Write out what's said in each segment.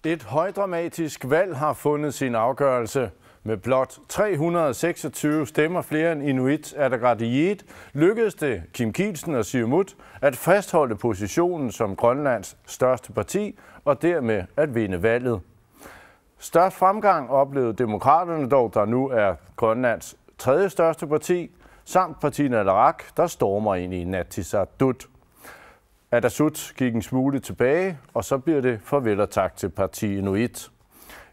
Et højdramatisk valg har fundet sin afgørelse. Med blot 326 stemmer flere end Inuit Ataqatigiit lykkedes det Kim Kielsen og Siumut at fastholde positionen som Grønlands største parti og dermed at vinde valget. Størst fremgang oplevede Demokraterne dog, der nu er Grønlands tredje største parti, samt Partinalarak, der stormer ind i Inatsisartut. Atassut gik en smule tilbage, og så bliver det farvel og tak til Parti Inuit.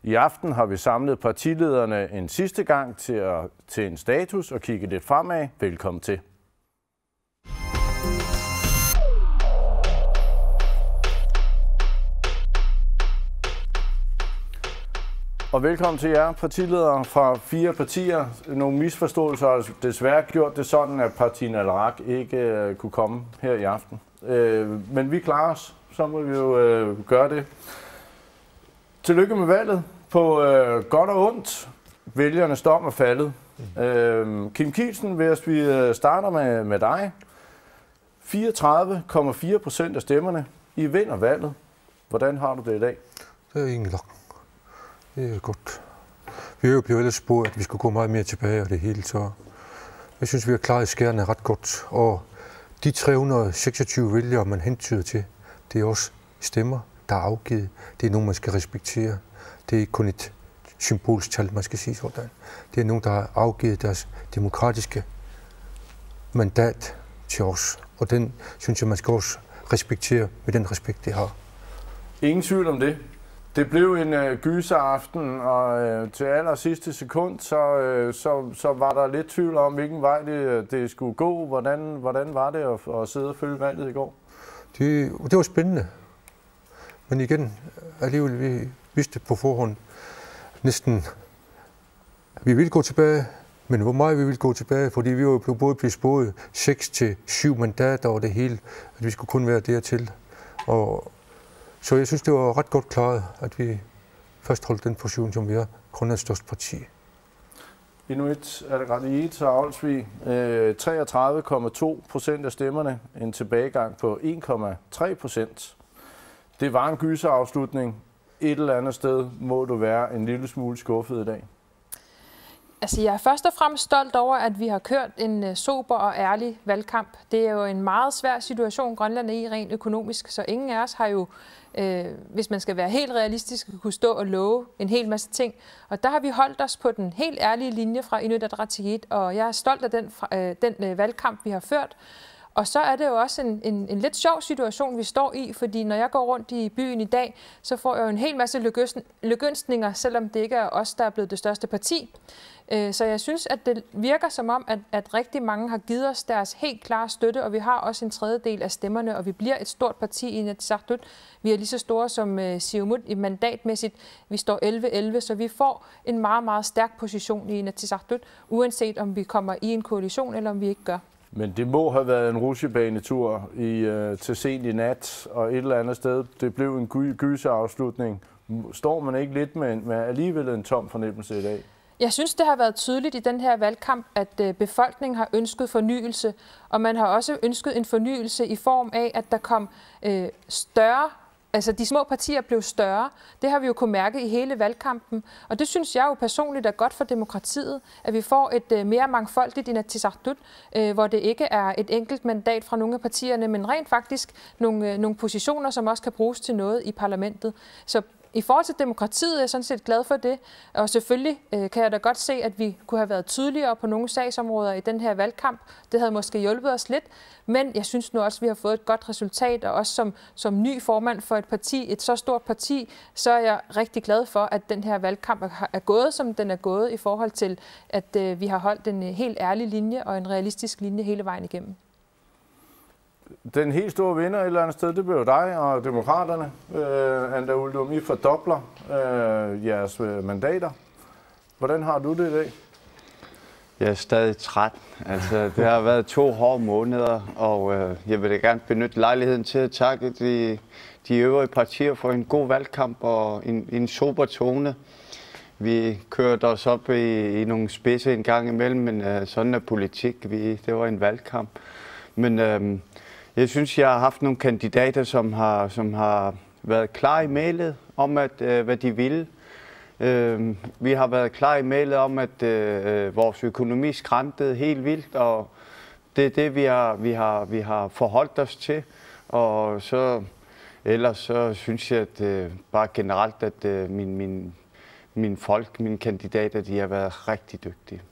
I aften har vi samlet partilederne en sidste gang til en status og kigge lidt fremad. Velkommen til. Og velkommen til jer partiledere fra 4 partier. Nogle misforståelser har desværre gjort det sådan, at Partinalarak ikke kunne komme her i aften. Men vi klarer os, så må vi jo gøre det. Tillykke med valget. På godt og ondt. Vælgernes dom er faldet. Kim Kielsen, hvis vi starter med dig. 34,4% af stemmerne. I vinder valget. Hvordan har du det i dag? Det er egentlig nok. Det er godt. Vi har jo blevet ellers spurgt, at vi skulle gå meget mere tilbage og det hele, så jeg synes, vi har klaret skærene ret godt. Og de 326 vælgere, man hentyder til, det er også stemmer, der er afgivet. Det er nogen, man skal respektere. Det er ikke kun et symbolsk tal, man skal sige sådan. Det er nogen, der har afgivet deres demokratiske mandat til os. Og den synes jeg, man skal også respektere med den respekt, det har. Ingen tvivl om det. Det blev en gyseraften, og til aller sidste sekund, så var der lidt tvivl om, hvilken vej det skulle gå. Hvordan var det at sidde og følge valget i går? Det var spændende. Men igen, alligevel, vi vidste på forhånd næsten, vi ville gå tilbage, men hvor meget vi ville gå tilbage, fordi vi var både blevet spået 6 til 7 mandater og det hele, at vi skulle kun være dertil. Så jeg synes, det var ret godt klaret, at vi fastholdt den position, som vi er Grønlands største parti. Inuit Ataqatigiit og Avlsvig, 33,2% af stemmerne, en tilbagegang på 1,3%. Det var en gyserafslutning. Et eller andet sted må du være en lille smule skuffet i dag. Altså, jeg er først og fremmest stolt over, at vi har kørt en sober og ærlig valgkamp. Det er jo en meget svær situation, Grønland er i rent økonomisk, så ingen af os har jo, hvis man skal være helt realistisk, kunne stå og love en hel masse ting. Og der har vi holdt os på den helt ærlige linje fra Inuit Ataqatigiit, og jeg er stolt af den valgkamp, vi har ført. Og så er det jo også en lidt sjov situation, vi står i, fordi når jeg går rundt i byen i dag, så får jeg jo en hel masse lykønskninger, selvom det ikke er os, der er blevet det største parti. Så jeg synes, at det virker som om, at rigtig mange har givet os deres helt klare støtte, og vi har også en tredjedel af stemmerne, og vi bliver et stort parti i Inatsisartut. Vi er lige så store som Siumut i mandatmæssigt. Vi står 11-11, så vi får en meget, meget stærk position i Inatsisartut, uanset om vi kommer i en koalition, eller om vi ikke gør. Men det må have været en rutsjebanetur til sent i nat, og et eller andet sted. Det blev en gyserafslutning. Står man ikke lidt med alligevel en tom fornemmelse i dag? Jeg synes, det har været tydeligt i den her valgkamp, at befolkningen har ønsket fornyelse, og man har også ønsket en fornyelse i form af, at der kom større. Altså, de små partier blev større. Det har vi jo kunnet mærke i hele valgkampen. Og det synes jeg jo personligt er godt for demokratiet, at vi får et mere mangfoldigt Inatsisartut, hvor det ikke er et enkelt mandat fra nogle af partierne, men rent faktisk nogle positioner, som også kan bruges til noget i parlamentet. Så i forhold til demokratiet er jeg sådan set glad for det, og selvfølgelig kan jeg da godt se, at vi kunne have været tydeligere på nogle sagsområder i den her valgkamp. Det havde måske hjulpet os lidt, men jeg synes nu også, at vi har fået et godt resultat, og også som ny formand for et parti, et så stort parti, så er jeg rigtig glad for, at den her valgkamp er gået, som den er gået, i forhold til, at vi har holdt en helt ærlig linje og en realistisk linje hele vejen igennem. Den helt store vinder et eller andet sted, det blev dig og Demokraterne. Anda Uldum, I fordobler jeres mandater. Hvordan har du det i dag? Jeg er stadig træt. Altså, det har været 2 hårde måneder, og jeg vil da gerne benytte lejligheden til at takke de øvrige partier for en god valgkamp og en sober tone. Vi kørte os op i nogle spidse en gang imellem, men sådan er politik. Det var en valgkamp. Men jeg synes, jeg har haft nogle kandidater, som har været klar i mailet om, at, hvad de ville. Vi har været klar i mailet om, at vores økonomi skrantede helt vildt, og det er det, vi har forholdt os til. Og så ellers så synes jeg at, bare generelt, at mine kandidater, de har været rigtig dygtige.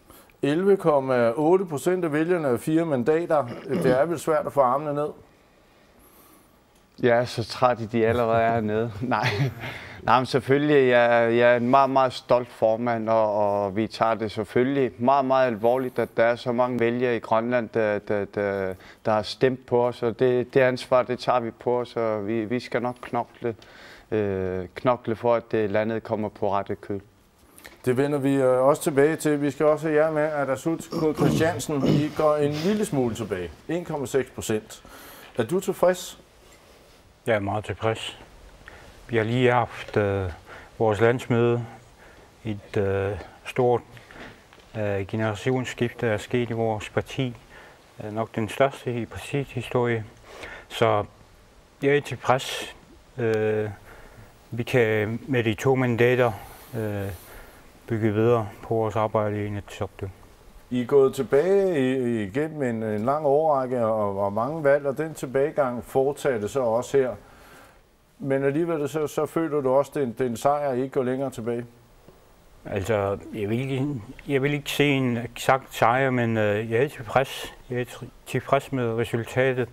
11,8% af vælgerne og 4 mandater. Det er vel svært at få armene ned? Ja, så træt de allerede er hernede. Nej, men selvfølgelig. Jeg er en meget, meget stolt formand, og vi tager det selvfølgelig meget, meget alvorligt, at der er så mange vælgere i Grønland, der har stemt på os. Og det ansvar, det tager vi på os, og vi skal nok knokle for, at landet kommer på rette køl. Det vender vi også tilbage til. Vi skal også have jer med, at Asut Knud Christiansen, I går en lille smule tilbage. 1,6%. Er du tilfreds? Jeg er meget tilfreds. Vi har lige haft vores landsmøde. Et stort generationsskifte er sket i vores parti. Nok den største i partiets historie. Så jeg er tilfreds. Vi kan med de 2 mandater bygge videre på vores arbejde i Inatsisartut. I er gået tilbage igen med en lang årrække og mange valg, og den tilbagegang fortsatte så også her. Men alligevel så føler du også, at det er en sejr, at I ikke går længere tilbage? Altså, jeg vil ikke se en eksakt sejr, men jeg er tilfreds. Jeg er tilfreds med resultatet,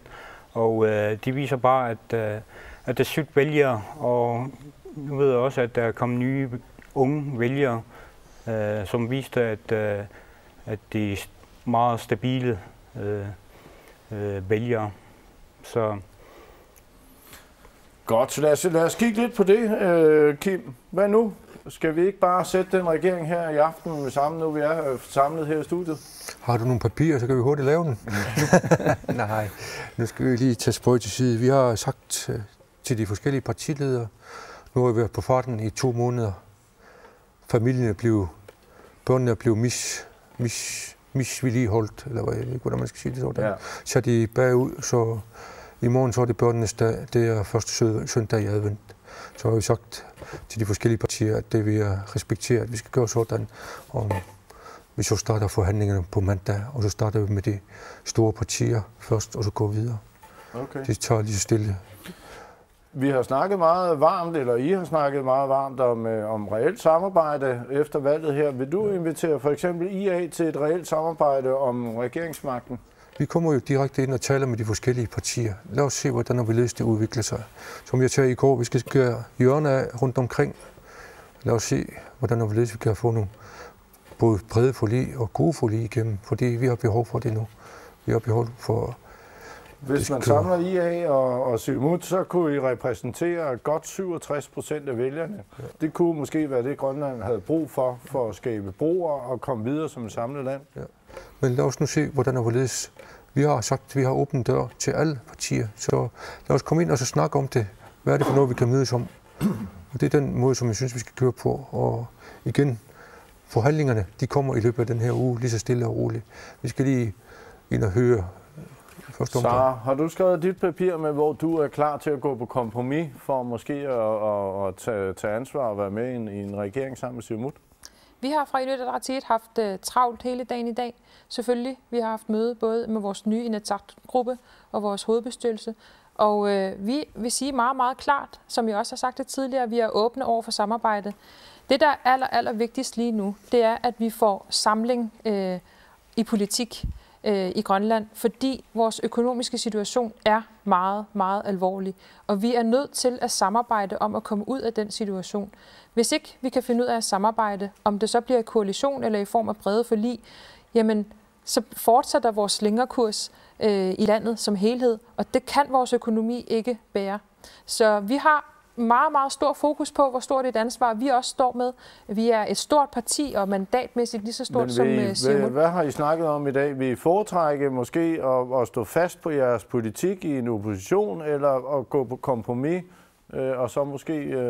og det viser bare, at der er vælgere, og nu ved jeg også, at der er kommet nye unge vælgere, som viste, at de er meget stabile vælgere. Så godt, så lad os kigge lidt på det, Kim. Hvad nu? Skal vi ikke bare sætte den regering her i aften med sammen, nu vi er samlet her i studiet? Har du nogle papirer, så kan vi hurtigt lave den. Nej, nu skal vi lige tage spøj til side. Vi har sagt til de forskellige partiledere, nu har vi været på farten i 2 måneder. Børnene er blevet misvedligeholdt, eller hvad, jeg ved ikke, hvordan man skal sige det sådan. Ja. Så er de bagud, så i morgen så er det børnenes dag, det er første søndag i advent. Så har vi sagt til de forskellige partier, at det vi respekterer, at vi skal gøre sådan, og vi så starter forhandlingerne på mandag, og så starter vi med de store partier først, og så går vi videre. Okay. Det tager lige så stille. Vi har snakket meget varmt, eller I har snakket meget varmt om reelt samarbejde efter valget her. Vil du invitere for eksempel IA til et reelt samarbejde om regeringsmagten? Vi kommer jo direkte ind og taler med de forskellige partier. Lad os se, hvordan vi det udvikler sig. Som jeg sagde i går, vi skal gøre hjørner af rundt omkring. Lad os se, hvordan vi kan få nogle både brede forlig og gode forlig igennem, fordi vi har behov for det nu. Vi har behov for... Hvis man samler IA og Siumut, så kunne I repræsentere godt 67% af vælgerne. Ja. Det kunne måske være det, Grønland havde brug for at skabe broer og komme videre som et samlet land. Ja. Men lad os nu se, hvordan det ledes. Vi har sagt, at vi har åbnet dør til alle partier, så lad os komme ind og så snakke om det. Hvad er det for noget, vi kan mødes om? Og det er den måde, som jeg synes, vi skal køre på. Og igen, forhandlingerne, de kommer i løbet af den her uge, lige så stille og roligt. Vi skal lige ind og høre. Sara, har du skrevet dit papir med, hvor du er klar til at gå på kompromis for måske at tage ansvar og være med i en regering sammen med Siumut? Vi har fra Inuit Ataqatigiit haft travlt hele dagen i dag. Selvfølgelig, vi har haft møde både med vores nye Inatsisartut-gruppe og vores hovedbestyrelse. Og vi vil sige meget, meget klart, som jeg også har sagt det tidligere, at vi er åbne over for samarbejde. Det, der er aller vigtigst lige nu, det er, at vi får samling i politik i Grønland, fordi vores økonomiske situation er meget, meget alvorlig. Og vi er nødt til at samarbejde om at komme ud af den situation. Hvis ikke vi kan finde ud af at samarbejde, om det så bliver i koalition eller i form af brede forlig, jamen så fortsætter vores slingrekurs i landet som helhed, og det kan vores økonomi ikke bære. Så vi har meget, meget stor fokus på, hvor stort et ansvar vi også står med. Vi er et stort parti og mandatmæssigt lige så stort som Siumut. Hvad har I snakket om i dag? Vil I foretrække måske at stå fast på jeres politik i en opposition, eller at gå på kompromis, og så måske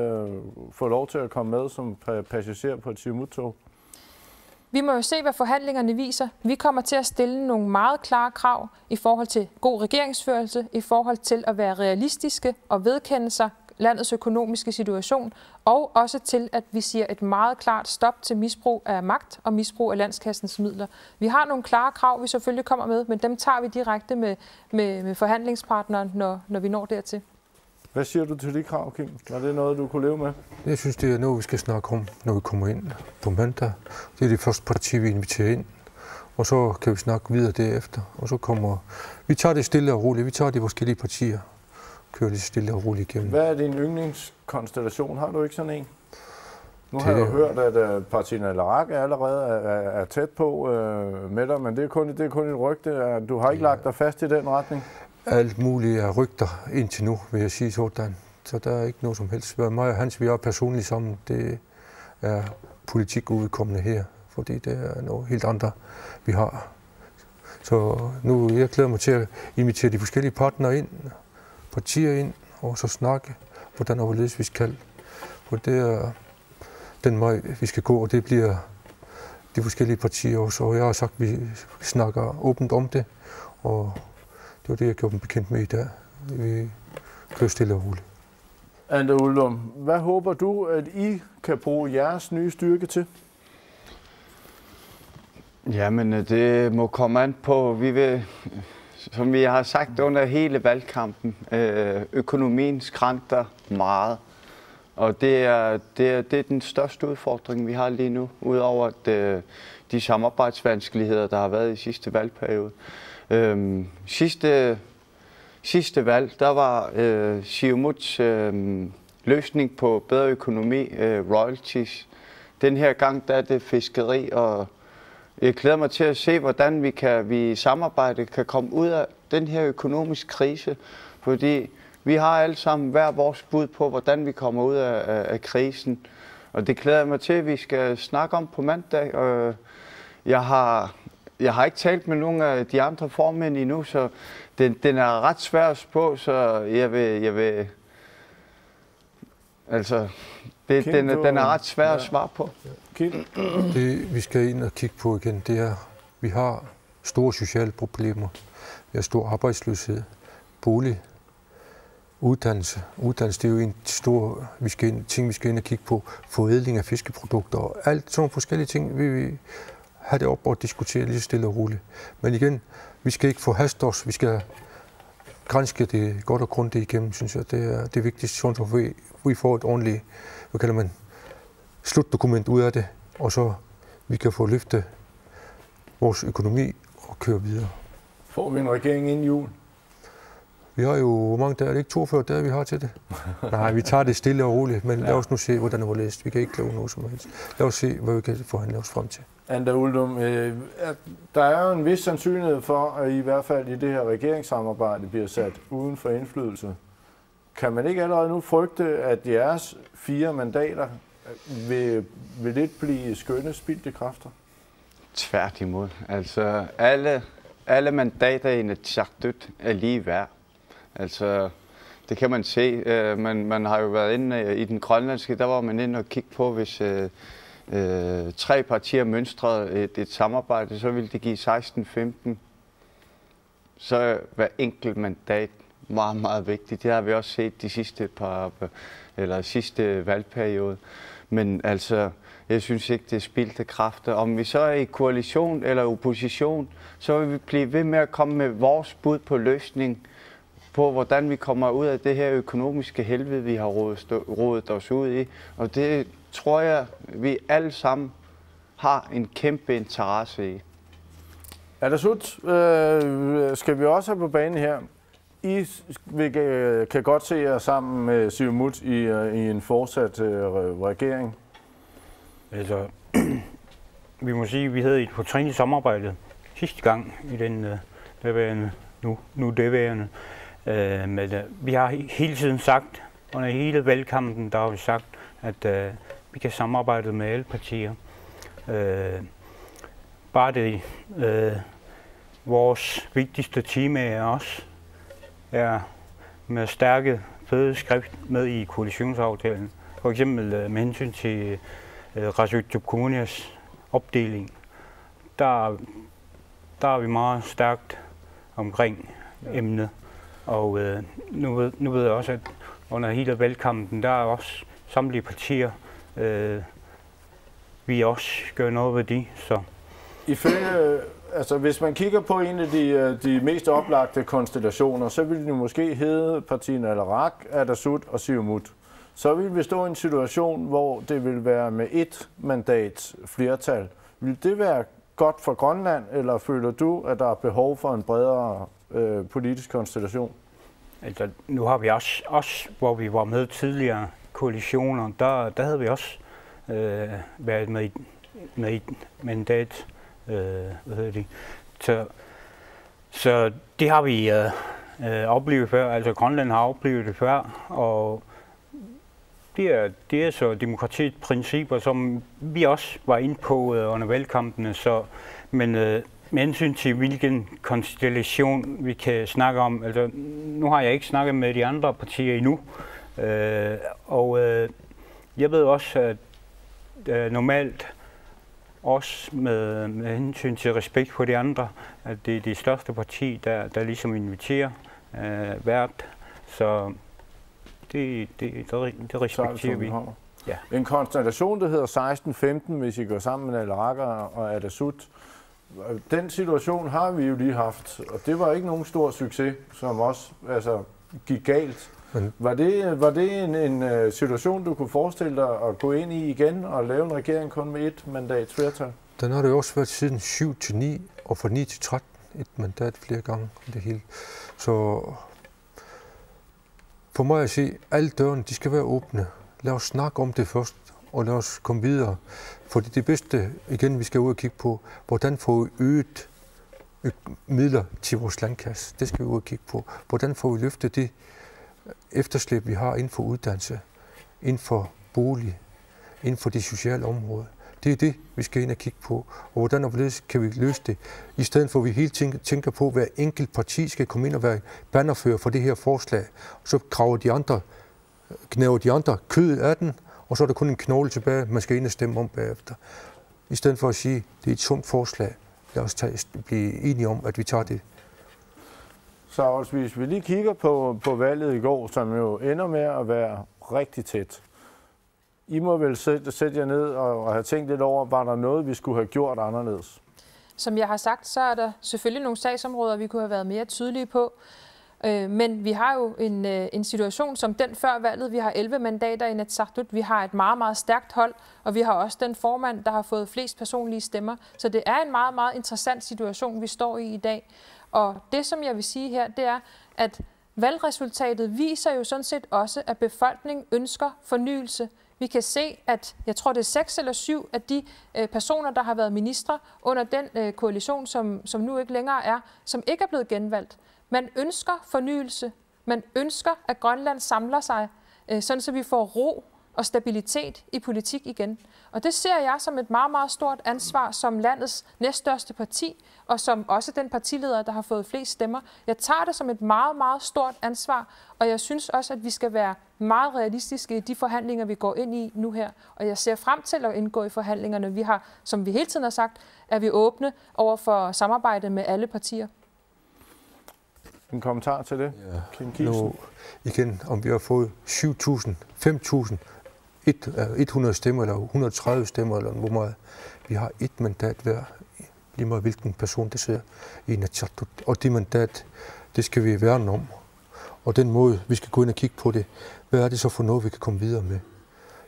få lov til at komme med som passager på et Siumut-tog? Vi må jo se, hvad forhandlingerne viser. Vi kommer til at stille nogle meget klare krav i forhold til god regeringsførelse, i forhold til at være realistiske og vedkende sig landets økonomiske situation, og også til, at vi siger et meget klart stop til misbrug af magt og misbrug af landskassens midler. Vi har nogle klare krav, vi selvfølgelig kommer med, men dem tager vi direkte med forhandlingspartneren, når vi når dertil. Hvad siger du til de krav, Kim? Er det noget, du kunne leve med? Jeg synes, det er noget, vi skal snakke om, når vi kommer ind på mandag. Det er det første parti, vi inviterer ind. Og så kan vi snakke videre derefter. Og så kommer... Vi tager det stille og roligt. Vi tager de forskellige partier. Kører det stille og roligt igennem. Hvad er din yndlingskonstellation? Har du ikke sådan en? Nu har jeg jo hørt, at partiet Al-Araq allerede er tæt på med dig, men det er kun et rygte. Du har ikke lagt dig fast i den retning? Alt muligt er rygter indtil nu, vil jeg sige sådan. Så der er ikke noget som helst. Mig og Hans, vi er personligt sammen. Det er politik udkommende her, fordi det er noget helt andet, vi har. Så nu jeg glæder mig til at invitere de forskellige partnere ind, partier ind, og så snakke, hvordan og hvorledes vi skal. For det er den vej, vi skal gå, og det bliver de forskellige partier også. Og jeg har sagt, at vi snakker åbent om det, og det var det, jeg gjorde dem bekendt med i dag. Vi kører stille og roligt. Ante Uldum, hvad håber du, at I kan bruge jeres nye styrke til? Jamen, det må komme an på, vi vil, som vi har sagt under hele valgkampen, økonomien skranter meget. Og det er den største udfordring, vi har lige nu, udover de samarbejdsvanskeligheder, der har været i sidste valgperiode. Sidste valg, der var Siumuts løsning på bedre økonomi, royalties. Den her gang, der er det fiskeri, og jeg glæder mig til at se, hvordan vi i samarbejde kan komme ud af den her økonomiske krise, fordi vi har alle sammen hver vores bud på, hvordan vi kommer ud af krisen. Og det glæder jeg mig til, at vi skal snakke om på mandag. Jeg har ikke talt med nogen af de andre formænd endnu, så den er ret svær at spå, så jeg vil altså, den er ret svær at svare på. Det, vi skal ind og kigge på igen, det er, vi har store sociale problemer. Vi har stor arbejdsløshed, bolig, uddannelse. Uddannelse, det er jo en stor ting, vi skal ind og kigge på. Forædling af fiskeprodukter og alt sådan forskellige ting, vi have det op og diskutere lige stille og roligt. Men igen, vi skal ikke forhaste os. Vi skal granske det godt og grundigt igennem, synes jeg. Det er vigtigt, sådan at vi får et ordentligt, hvad kalder man, slutdokument ud af det, og så vi kan få løftet vores økonomi og køre videre. Får vi en regering inden jul? Vi har jo, hvor mange dage, er det ikke 42 dage, vi har til det? Nej, vi tager det stille og roligt, men lad os nu se, hvordan det var læst. Vi kan ikke lave noget som helst. Lad os se, hvad vi kan forhandle os frem til. Ante Uldum, der er jo en vis sandsynlighed for, at I hvert fald i det her regeringssamarbejde bliver sat uden for indflydelse. Kan man ikke allerede nu frygte, at jeres 4 mandater vil lidt blive skønne spildte kræfter? Tværtimod. Altså, alle mandater i Inatsisartut er lige værd. Altså, det kan man se. Man har jo været inde i den grønlandske, der var man inde og kigge på, hvis 3 partier mønstrede et samarbejde, så ville det give 16-15. Så hver enkelt mandat meget, meget vigtigt. Det har vi også set de sidste valgperiode. Men altså, jeg synes ikke, det er spildte kræfter. Om vi så er i koalition eller opposition, så vil vi blive ved med at komme med vores bud på løsning på, hvordan vi kommer ud af det her økonomiske helvede, vi har rodet os ud i. Og det tror jeg, vi alle sammen har en kæmpe interesse i. Er det slut? Skal vi også have på banen her? I kan godt se jer sammen med Siumut i en fortsat regering. Altså, vi må sige, at vi havde et fortrinligt samarbejde sidste gang i den daværende, nu daværende. Men vi har hele tiden sagt, under hele valgkampen, der har vi sagt, at vi kan samarbejde med alle partier. Bare det, vores vigtigste tema er også med stærke fede skrift med i koalitionsaftalen. For eksempel med hensyn til Rasutuk Kommunas opdeling. Der er vi meget stærkt omkring emnet. Og nu ved jeg også, at under hele valgkampen, der er også samtlige partier, vi også gør noget ved de. Så. Altså, hvis man kigger på en af de mest oplagte konstellationer, så vil det måske hedde partierne Naleraq, Atassut og Siumut. Så vil vi stå i en situation, hvor det vil være med et mandats flertal. Vil det være godt for Grønland, eller føler du, at der er behov for en bredere politisk konstellation? Altså, nu har vi også, hvor vi var med tidligere koalitioner, der havde vi også været med et mandat. Så det har vi oplevet før, altså Grønland har oplevet det før, og det er så demokratiets principper, som vi også var inde på under valgkampene, men med hensyn til hvilken konstellation vi kan snakke om, altså nu har jeg ikke snakket med de andre partier endnu, og jeg ved også, at normalt også med hensyn til respekt for de andre, at det er det største parti, der ligesom inviterer hvert. Så det respekterer vi. Ja. En konstellation, der hedder 16-15, hvis I går sammen med Naleraq og Atassut. Den situation har vi jo lige haft, og det var ikke nogen stor succes, som også gik galt. Var det en situation, du kunne forestille dig at gå ind i igen og lave en regering kun med et mandats flertal? Den har det jo også været siden 7 til 9 og fra 9 til 13 et mandat flere gange det hele. Så for mig at sige, alle dørene de skal være åbne. Lad os snakke om det først, og lad os komme videre. Fordi det bedste, igen, vi skal ud og kigge på, hvordan får vi øget midler til vores landkasse. Det skal vi ud og kigge på. Hvordan får vi løftet det efterslæb, vi har inden for uddannelse, inden for bolig, inden for de sociale områder. Det er det, vi skal ind og kigge på. Og hvordan og hvorledes kan vi løse det? I stedet for, at vi hele tiden tænker på, at hver enkelt parti skal komme ind og være bannerfører for det her forslag. Så knæver de andre kødet af den, og så er der kun en knogle tilbage, man skal ind og stemme om bagefter. I stedet for at sige, at det er et sundt forslag. Lad os blive enige om, at vi tager det. Så hvis vi lige kigger på valget i går, som jo ender med at være rigtig tæt. I må vel sætte jer ned og have tænkt lidt over, var der noget, vi skulle have gjort anderledes? Som jeg har sagt, så er der selvfølgelig nogle sagsområder, vi kunne have været mere tydelige på. Men vi har jo en situation som den før valget. Vi har 11 mandater i Inatsisartut. Vi har et meget, meget stærkt hold, og vi har også den formand, der har fået flest personlige stemmer. Så det er en meget, meget interessant situation, vi står i dag. Og det, som jeg vil sige her, det er, at valgresultatet viser jo sådan set også, at befolkningen ønsker fornyelse. Vi kan se, at jeg tror, det er 6 eller 7 af de personer, der har været ministre under den koalition, som nu ikke længere er, som ikke er blevet genvalgt. Man ønsker fornyelse. Man ønsker, at Grønland samler sig, sådan så vi får ro og stabilitet i politik igen. Og det ser jeg som et meget, meget stort ansvar som landets næststørste parti, og som også den partileder, der har fået flest stemmer. Jeg tager det som et meget, meget stort ansvar, og jeg synes også, at vi skal være meget realistiske i de forhandlinger, vi går ind i nu her. Og jeg ser frem til at indgå i forhandlingerne. Vi har, som vi hele tiden har sagt, er vi åbne over for samarbejde med alle partier. En kommentar til det? Ja. Kim Kielsen? Nu igen, om vi har fået 7.000, 5.000, 100 stemmer eller 130 stemmer, eller hvor meget. Vi har et mandat hver, lige meget hvilken person, der sidder i Inatsisartut. Og det mandat, det skal vi værne om. Og den måde, vi skal gå ind og kigge på det, hvad er det så for noget, vi kan komme videre med?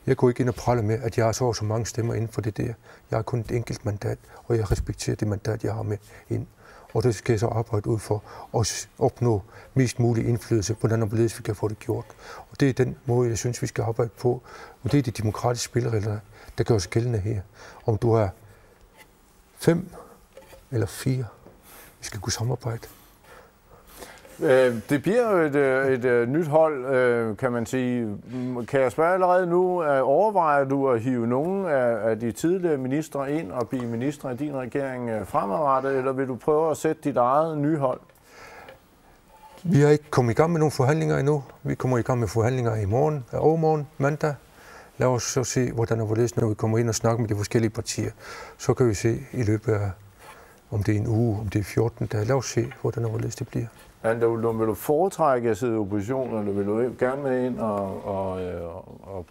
Jeg går ikke ind og praler med, at jeg har så mange stemmer inden for det der. Jeg har kun et enkelt mandat, og jeg respekterer det mandat, jeg har med ind. Og det skal jeg så arbejde ud for at opnå mest mulig indflydelse, hvordan og hvorledes vi kan få det gjort. Og det er den måde, jeg synes, vi skal arbejde på. Og det er de demokratiske spilleregler, der gør sig gældende her. Om du er 5 eller 4, vi skal kunne samarbejde. Det bliver jo et nyt hold, kan man sige. Kan jeg spørge allerede nu, overvejer du at hive nogle af de tidligere ministre ind og blive ministre i din regering fremadrettet, eller vil du prøve at sætte dit eget nye hold? Vi har ikke kommet i gang med nogle forhandlinger endnu. Vi kommer i gang med forhandlinger i morgen, overmorgen, mandag. Lad os så se, hvordan og hvorledes, når vi kommer ind og snakker med de forskellige partier. Så kan vi se i løbet af, om det er en uge, om det er 14 dage. Lad os se, hvordan og hvorledes det bliver. Vil du foretrække at sidde i opposition, eller vil du gerne med ind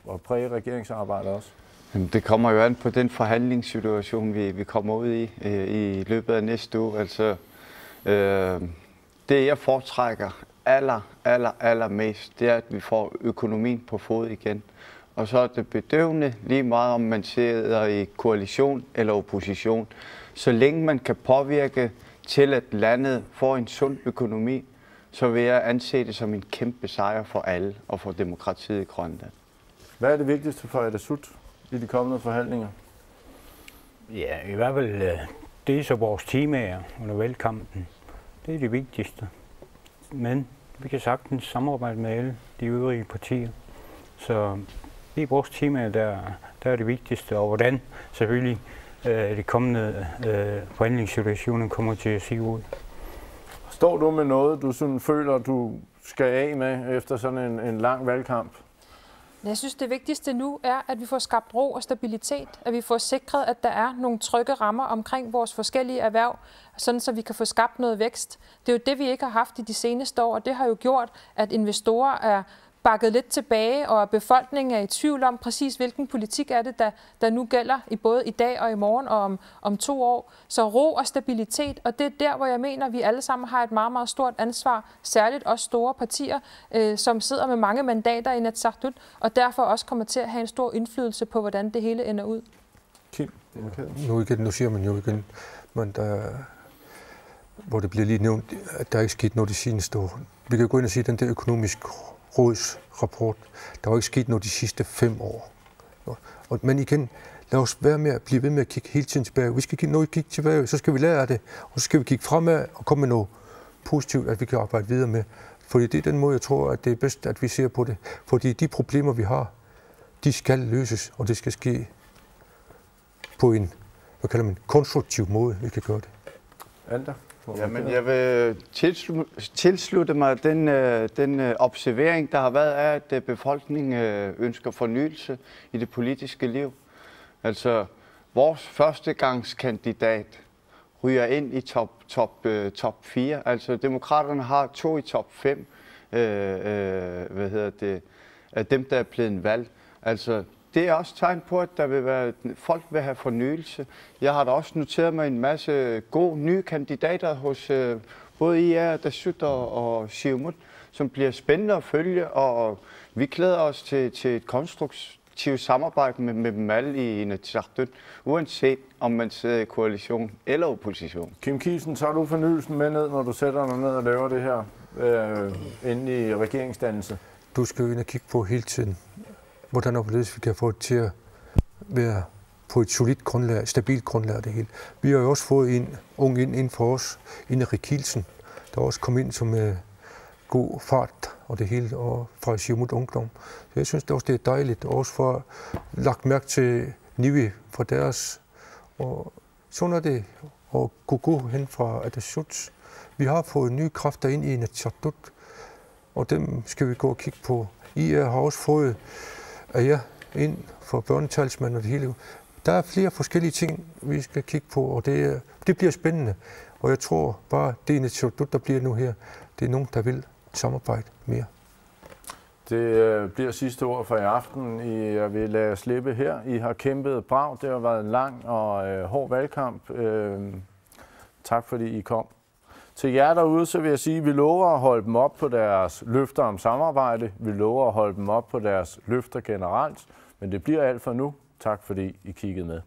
og præge regeringsarbejdet også? Jamen, det kommer jo an på den forhandlingssituation, vi kommer ud i løbet af næste uge. Altså, det jeg foretrækker allermest, det er, at vi får økonomien på fod igen. Og så er det bedøvende lige meget, om man sidder i koalition eller opposition. Så længe man kan påvirke til, at landet får en sund økonomi, så vil jeg anse det som en kæmpe sejr for alle og for demokratiet i Grønland. Hvad er det vigtigste for Atassut i de kommende forhandlinger? Ja, i hvert fald det er så vores temaer under valgkampen. Det er det vigtigste. Men vi kan sagtens samarbejde med alle de øvrige partier. Så det er vores temaer, der er det vigtigste, og hvordan selvfølgelig de kommende forhandlingssituationer kommer til at se ud. Står du med noget, du sådan føler, du skal af med efter sådan en lang valgkamp? Jeg synes, det vigtigste nu er, at vi får skabt ro og stabilitet, at vi får sikret, at der er nogle trygge rammer omkring vores forskellige erhverv, sådan så vi kan få skabt noget vækst. Det er jo det, vi ikke har haft i de seneste år, og det har jo gjort, at investorer er bakket lidt tilbage, og befolkningen er i tvivl om præcis, hvilken politik er det, der nu gælder i både i dag og i morgen og om 2 år. Så ro og stabilitet, og det er der, hvor jeg mener, at vi alle sammen har et meget, meget stort ansvar, særligt også store partier, som sidder med mange mandater i Inatsisartut, og derfor også kommer til at have en stor indflydelse på, hvordan det hele ender ud. Kim? Okay. Nu siger man jo igen, men hvor det bliver lige nævnt, at der ikke er sket noget de seneste år. Vi kan gå ind og sige, at den der økonomiske rådsrapport, der var ikke sket noget de sidste 5 år. Men igen, lad os blive ved med at kigge hele tiden tilbage. Vi skal kigge tilbage, så skal vi lære af det, og så skal vi kigge fremad og komme med noget positivt, at vi kan arbejde videre med. Fordi det er den måde, jeg tror, at det er bedst, at vi ser på det. Fordi de problemer, vi har, de skal løses, og det skal ske på en, konstruktiv måde, vi kan gøre det. Ander? Jamen, jeg vil tilslutte mig den observering, der har været af, at befolkningen ønsker fornyelse i det politiske liv. Altså, vores førstegangskandidat ryger ind i top 4. Altså, demokraterne har 2 i top 5 af dem, der er blevet valgt. Altså, det er også tegn på, at folk vil have fornyelse. Jeg har da også noteret mig en masse gode nye kandidater hos både IR, Atassut og Siumut, som bliver spændende at følge, og vi glæder os til et konstruktivt samarbejde med dem alle i Inatsisartut, uanset om man sidder i koalition eller opposition. Kim Kielsen, tager du fornyelsen med ned, når du sætter dig ned og laver det her inde i regeringsdannelse? Du skal jo ind og kigge på hele tiden, hvordan opleves vi kan få det til at være på et solidt grundlag, stabilt grundlag af det hele. Vi har jo også fået en ung ind for os, Erik Kielsen, der også kom ind som god fart og det hele, og fra Siumut Ungdom. Så jeg synes også, det er dejligt, også for lagt mærke til Nivi fra deres, og sådan er det, og gå hen fra Atassut. Vi har fået nye kræfter ind i Inatsisartut, og dem skal vi gå og kigge på. IR har også fået ind for børnetalsmand og det hele. Der er flere forskellige ting, vi skal kigge på, og det bliver spændende. Og jeg tror bare, det Inatsisartut, der bliver nu her, det er nogen, der vil samarbejde mere. Det bliver sidste ord for i aften. Jeg vil lade jer slippe her. I har kæmpet brav. Det har været en lang og hård valgkamp. Tak fordi I kom. Til jer derude, så vil jeg sige, at vi lover at holde dem op på deres løfter om samarbejde. Vi lover at holde dem op på deres løfter generelt. Men det bliver alt for nu. Tak fordi I kiggede med.